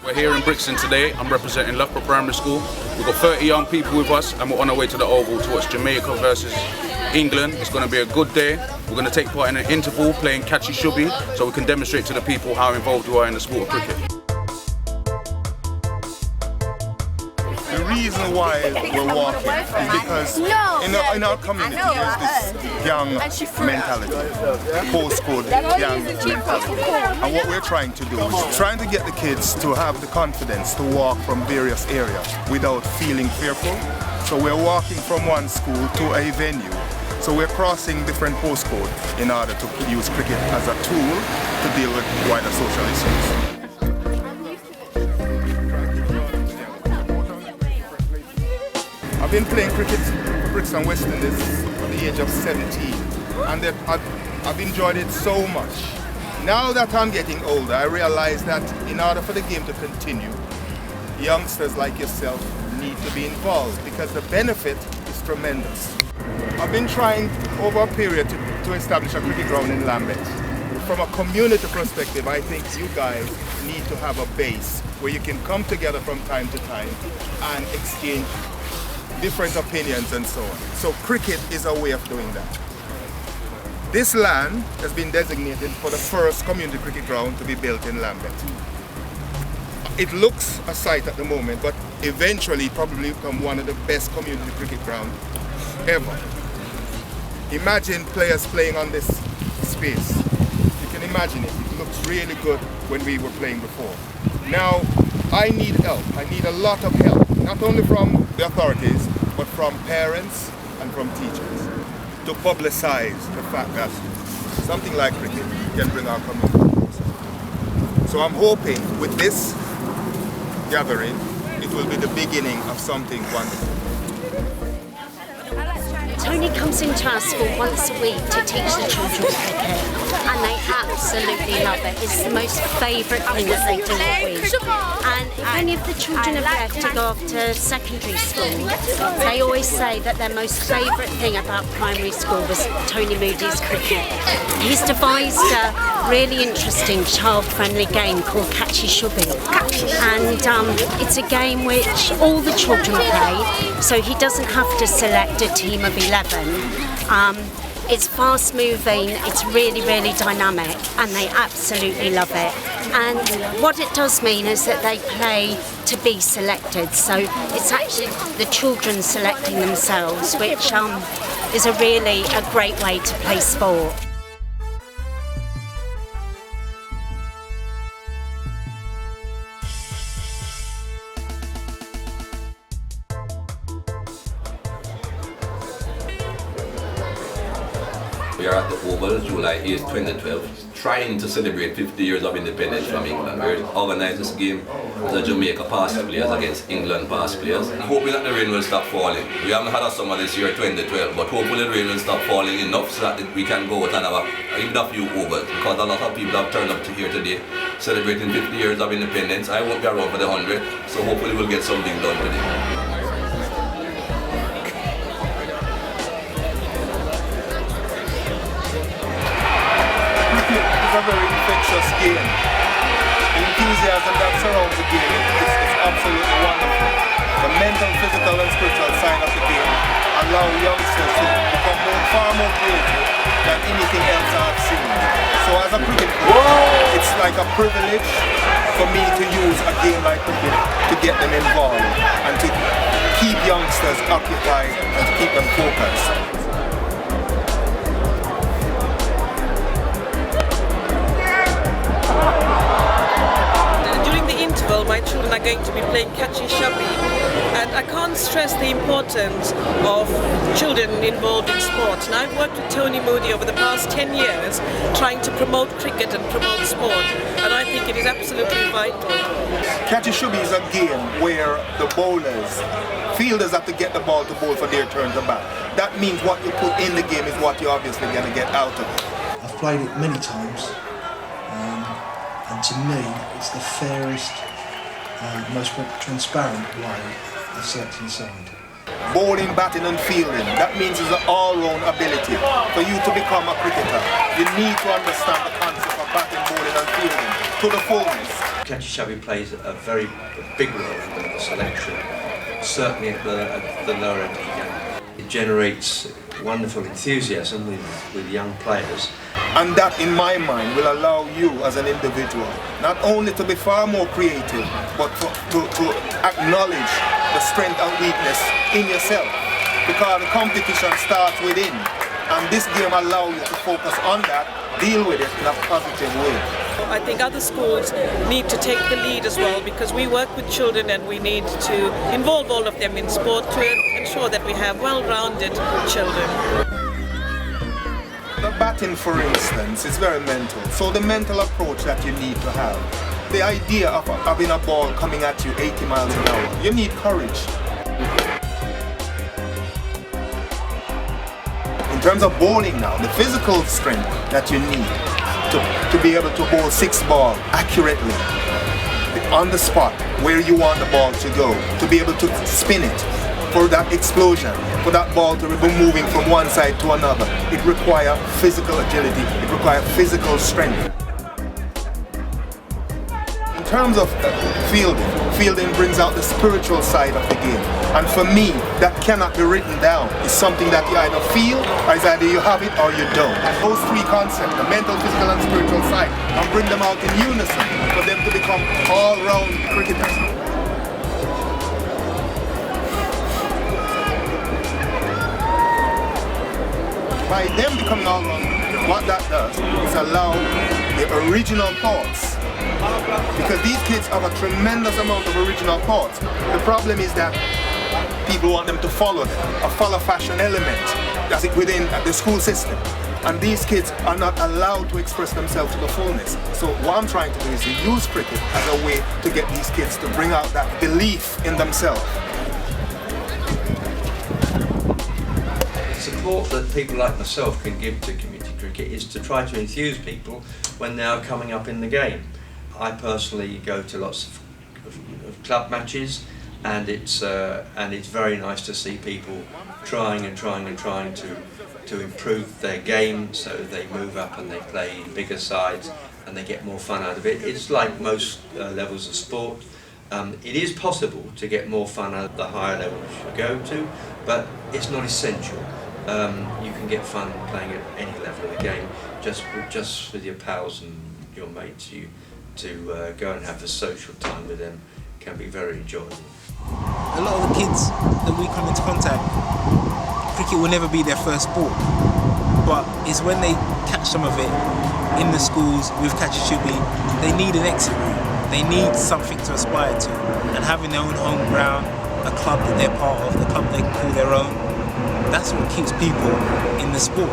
We're here in Brixton today. I'm representing Loughborough Primary School. We've got 30 young people with us and we're on our way to the Oval to watch Jamaica versus England. It's going to be a good day. We're going to take part in an interval playing Catchy Shubby so we can demonstrate to the people how involved we are in the sport of cricket. The reason why we're walking is because in our community there's this gang mentality, postcode gang mentality. And what we're trying to do is trying to get the kids to have the confidence to walk from various areas without feeling fearful. So we're walking from one school to a venue. So we're crossing different postcodes in order to use cricket as a tool to deal with wider social issues. I've been playing cricket for Brixton West Indies at the age of 17 and I've enjoyed it so much. Now that I'm getting older, I realize that in order for the game to continue, youngsters like yourself need to be involved because the benefit is tremendous. I've been trying over a period to establish a cricket ground in Lambeth. From a community perspective, I think you guys need to have a base where you can come together from time to time and exchange different opinions and so on. So cricket is a way of doing that. This land has been designated for the first community cricket ground to be built in Lambeth. It looks a sight at the moment, but eventually probably become one of the best community cricket grounds ever. Imagine players playing on this space. You can imagine it. It looks really good when we were playing before. Now, I need help. I need a lot of help, not only from the authorities, but from parents and from teachers, to publicize the fact that something like cricket can bring our community closer. So I'm hoping with this gathering, it will be the beginning of something wonderful. Tony comes into our school once a week to teach the children cricket and they absolutely love it. It's the most favourite thing that they do all week. And if any of the children have left to go off to secondary school, they always say that their most favourite thing about primary school was Tony Moody's cricket. He's devised a really interesting child-friendly game called Catchy Shubby. And it's a game which all the children play, so he doesn't have to select a team of 11. It's fast moving, it's really, really dynamic, and they absolutely love it. And what it does mean is that they play to be selected, so it's actually the children selecting themselves, which is a great way to play sport. We are at the Oval, July 8, 2012, trying to celebrate 50 years of independence from England. We organised this game as a Jamaica past players against England past players. Hoping that the rain will stop falling. We haven't had a summer this year, 2012, but hopefully the rain will stop falling enough so that we can go out and have even a few ovals, because a lot of people have turned up to here today celebrating 50 years of independence. I won't be around for the 100, so hopefully we'll get something done today. A very infectious game. The enthusiasm that surrounds the game is absolutely wonderful. The mental, physical and spiritual side of the game allow youngsters to become far more creative than anything else I've seen. So as a cricket player, it's like a privilege for me to use a game like cricket to get them involved and to keep youngsters occupied and to keep them focused. My children are going to be playing Catchy Shubby, and I can't stress the importance of children involved in sport. And I've worked with Tony Moody over the past 10 years trying to promote cricket and promote sport, and I think it is absolutely vital. Catchy Shubby is a game where the bowlers, fielders have to get the ball to bowl for their turn to bat. That means what you put in the game is what you're obviously going to get out of it. I've played it many times, and to me it's the fairest, most transparent way of selecting a side. Bowling, batting and fielding, that means it's an all-round ability. For you to become a cricketer, you need to understand the concept of batting, bowling and fielding to the fullness. Catchy Shubby plays a very big role in the selection, certainly at the lower end of the game. It generates wonderful enthusiasm with young players. And that, in my mind, will allow you as an individual not only to be far more creative, but to acknowledge the strength and weakness in yourself. Because the competition starts within, and this game allows you to focus on that, deal with it in a positive way. I think other schools need to take the lead as well, because we work with children and we need to involve all of them in sport to ensure that we have well-rounded children. The batting, for instance, is very mental. So the mental approach that you need to have, the idea of having a ball coming at you 80 miles an hour, you need courage. In terms of bowling now, the physical strength that you need to be able to bowl 6 ball accurately on the spot where you want the ball to go, to be able to spin it for that explosion, for that ball to be moving from one side to another. It requires physical agility, it requires physical strength. In terms of fielding brings out the spiritual side of the game. And for me, that cannot be written down. It's something that you either feel, or it's either you have it or you don't. Those 3 concepts, the mental, physical and spiritual side, and bring them out in unison for them to become all-round cricketers. By them becoming all-round, what that does is allow the original thoughts. Because these kids have a tremendous amount of original thoughts. The problem is that people want them to follow them, a follow fashion element that's within the school system. And these kids are not allowed to express themselves to the fullness. So what I'm trying to do is to use cricket as a way to get these kids to bring out that belief in themselves. The support that people like myself can give to community cricket is to try to enthuse people when they are coming up in the game. I personally go to lots of club matches, and it's very nice to see people trying to improve their game, so they move up and they play in bigger sides and they get more fun out of it. It's like most levels of sport. It is possible to get more fun out of the higher levels you go to, but it's not essential. You can get fun playing at any level of the game, just with your pals and your mates. To go and have a social time with them can be very enjoyable. A lot of the kids that we come into contact, cricket will never be their first sport, but it's when they catch some of it in the schools with Catchy Shubby, they need an exit route, they need something to aspire to, and having their own home ground, a club that they're part of, a club they can call their own, that's what keeps people in the sport.